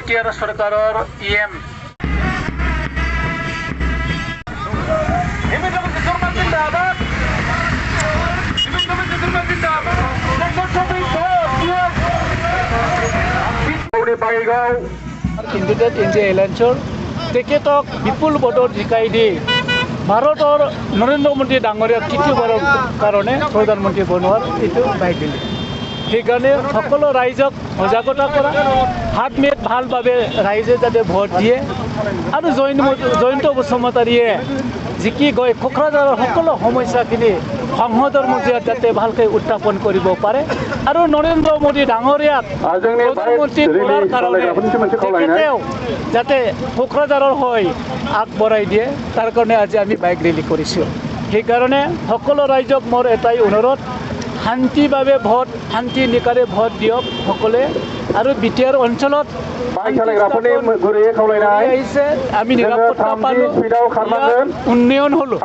BTR সৰকাৰেৰ EM candidate India এলায়েন্সৰ তেখেতক বিপুল ভোটত জিকাই দি ভাৰতৰ নৰেন্দ্ৰ মোদী ডাঙৰীয়াক তৃতীয়বাৰৰ কাৰণে প্ৰধানমন্ত্ৰী বনোৱাৰ এইটো বাইক দিলে। সেইকাৰণে সকলো ৰাইজক সজাগতা কৰা, হাত মেট ভালভাৱে ৰাইজে যাতে ভোট দিয়ে আৰু জয়ন্ত বসুমতাৰীয়ে জিকি গৈ কোকৰাঝাৰৰ সকলো সমস্যাখিনি সংসদৰ মজিয়াত যাতে ভালকৈ উত্থাপন কৰিব পাৰে আৰু নৰেন্দ্ৰ মোদী ডাঙৰীয়াক প্ৰধানমন্ত্ৰী কৰাৰ কাৰণে তেখেতেও যাতে কোকৰাঝাৰৰ হৈ আগবঢ়াই দিয়ে, তাৰ কাৰণে আজি আমি বাইক ৰেলী কৰিছোঁ। সেইকাৰণে সকলো ৰাইজক মোৰ এটাই অনুৰোধ, শান্তিভাৱে ভোট, শান্তি নিকাৰে ভোট দিয়ক সকলোৱে। আৰু বিটিআৰ অঞ্চলত আহিছে, আমি নিৰাপত্তা পালোঁ, উন্নয়ন হ'লোঁ।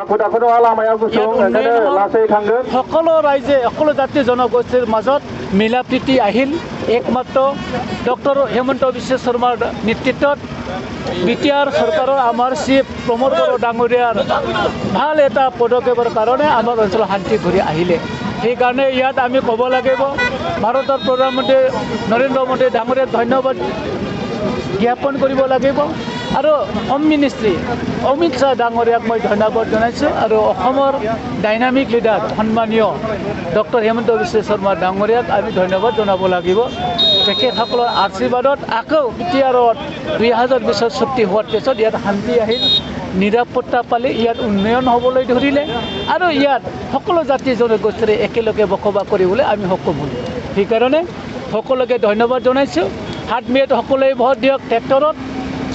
সকলো ৰাইজে, সকলো জাতি জনগোষ্ঠীৰ মাজত মিলা প্ৰীতি আহিল। একমাত্ৰ ডক্টৰ হিমন্ত বিশ্ব শৰ্মাৰ নেতৃত্বত বিটিআৰ চৰকাৰৰ আমাৰ চিফ প্ৰমোদ বড়ো ডাঙৰীয়াৰ ভাল এটা পদক্ষেপৰ কাৰণে আমাৰ অঞ্চলত শান্তি ঘূৰি আহিলে। সেইকাৰণে ইয়াত আমি ক'ব লাগিব, ভাৰতৰ প্ৰধানমন্ত্ৰী নৰেন্দ্ৰ মোদী ডাঙৰীয়াক ধন্যবাদ জ্ঞাপন কৰিব লাগিব আৰু হোম মিনিষ্ট্ৰী অমিত শ্বাহ ডাঙৰীয়াক মই ধন্যবাদ জনাইছোঁ আৰু অসমৰ ডাইনামিক লিডাৰ সন্মানীয় ডক্টৰ হিমন্ত বিশ্ব শৰ্মা ডাঙৰীয়াক আমি ধন্যবাদ জনাব লাগিব। তেখেতসকলৰ আশীৰ্বাদত আকৌ বিটিআৰত 2020 চুক্তি হোৱাৰ পিছত ইয়াত শান্তি আহিল, নিৰাপত্তা পালে, ইয়াত উন্নয়ন হ'বলৈ ধৰিলে আৰু ইয়াত সকলো জাতি জনগোষ্ঠীৰে একেলগে বসবাস কৰিবলৈ আমি সক্ষম হ'লোঁ। সেইকাৰণে সকলোকে ধন্যবাদ জনাইছোঁ। হাত মেট সকলোৱে ভোট দিয়ক। ট্ৰেক্টৰত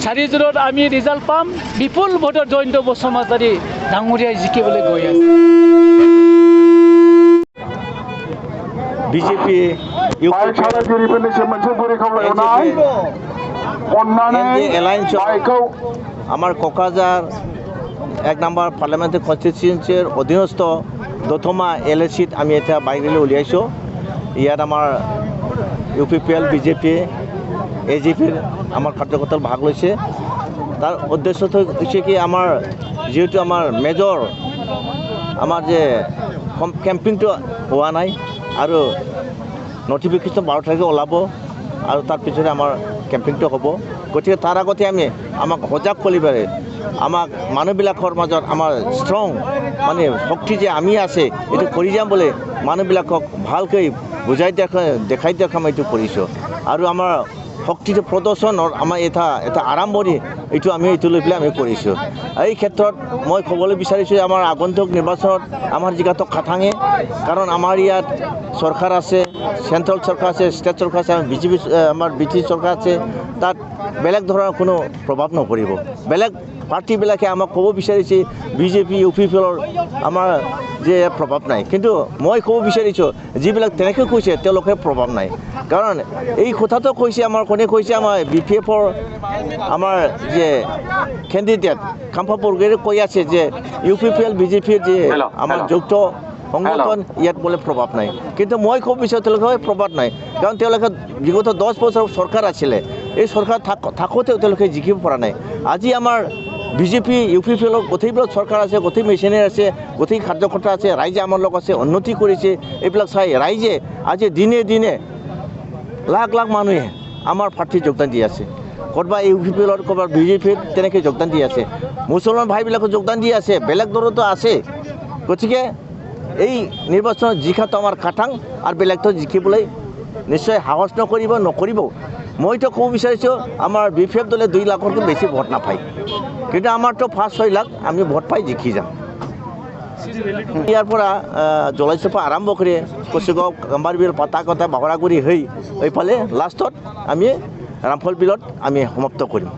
4 জোৰত আমি ৰিজাল্ট পাম। বিপুল ভোটত জয়ন্ত বসুমতাৰী ডাঙৰীয়াই জিকিবলৈ গৈ আছে। বিজেপি আমাৰ কোকৰাঝাৰ 1 নম্বৰ পাৰ্লামেণ্টাৰী কনষ্টিটুৱেঞ্চিৰ অধীনস্থ দতমা LACত আমি এতিয়া বাইক ৰেলী উলিয়াইছোঁ। ইয়াত আমাৰ UPPL, বিজেপি, AGPৰ আমাৰ কাৰ্যকৰ্তাই ভাগ লৈছে। তাৰ উদ্দেশ্যটো হৈছে কি, আমাৰ যিহেতু আমাৰ মেজৰ আমাৰ যে কেম্পিংটো হোৱা নাই আৰু নটিফিকেশ্যন 12 তাৰিখে ওলাব আৰু তাৰ পিছতে আমাৰ কেম্পিংটো হ'ব। গতিকে তাৰ আগতে আমি আমাক সজাগ কৰিবলৈ, আমাক মানুহবিলাকৰ মাজত আমাৰ ষ্ট্ৰং মানে শক্তি যে আমি আছে, এইটো কৰি যাম বুলি মানুহবিলাকক ভালকৈ বুজাই দেখাই আমি এইটো কৰিছোঁ। আৰু আমাৰ শক্তিটো প্ৰদৰ্শনৰ আমাৰ এটা আৰম্ভণি এইটো আমি এইটো লৈ পেলাই আমি কৰিছোঁ। এই ক্ষেত্ৰত মই ক'বলৈ বিচাৰিছোঁ, আমাৰ আগন্তুক নিৰ্বাচনত আমাৰ জিকাটো খাটাঙে, কাৰণ আমাৰ ইয়াত চৰকাৰ আছে, চেণ্ট্ৰেল চৰকাৰ আছে, ষ্টেট চৰকাৰ আছে, আমাৰ BJP চৰকাৰ আছে। তাত বেলেগ ধৰণৰ কোনো প্ৰভাৱ নপৰিব। বেলেগ পাৰ্টিবিলাকে আমাক ক'ব বিচাৰিছে বিজেপি UPPলৰ আমাৰ যে প্ৰভাৱ নাই, কিন্তু মই ক'ব বিচাৰিছোঁ যিবিলাক তেনেকৈ কৈছে তেওঁলোকে প্ৰভাৱ নাই। কাৰণ এই কথাটো কৈছে আমাৰ কোনে কৈছে, আমাৰ BPFৰ আমাৰ যে কেণ্ডিডেট খাম্পা বৰগোহাঞিয়ে কৈ আছে যে UPPL BJPৰ যে আমাৰ যুক্ত সংগঠন ইয়াত বোলে প্ৰভাৱ নাই। কিন্তু মই ক'ব বিচাৰোঁ তেওঁলোকে প্ৰভাৱ নাই, কাৰণ তেওঁলোকে বিগত 10 বছৰ চৰকাৰ আছিলে, এই চৰকাৰ থাকোঁতেও তেওঁলোকে জিকিব পৰা নাই। আজি আমাৰ BJP UPPলৰ গোটেইবিলাক চৰকাৰ আছে, গোটেই মেচিনাৰী আছে, গোটেই কাৰ্যকৰ্তা আছে, ৰাইজে আমাৰ লগত আছে, উন্নতি কৰিছে। এইবিলাক চাই ৰাইজে আজি দিনে দিনে লাখ লাখ মানুহে আমাৰ পাৰ্টিত যোগদান দি আছে। ক'ৰবাত UPPলৰ, ক'ৰবাত BJPৰ তেনেকৈ যোগদান দি আছে। মুছলমান ভাইবিলাকো যোগদান দি আছে, বেলেগ দলতো আছে। গতিকে এই নিৰ্বাচনত জিকাটো আমাৰ খাটাং আৰু বেলেগটো জিকিবলৈ নিশ্চয় সাহস নকৰিব। মইতো ক'ব বিচাৰিছোঁ আমাৰ BPF দলে 2 লাখতকৈ বেছি ভোট নাপায়, কিন্তু আমাৰতো 5-6 লাখ আমি ভোট পাই জিকি যাম। ইয়াৰ পৰা জলাইচপা আৰম্ভ কৰি কচুগাঁও, গাম্বাৰী বিল, পাতাকটা, বাহৰাগুৰি হৈ এইফালে লাষ্টত আমি ৰামফল বিলত আমি সমাপ্ত কৰিম।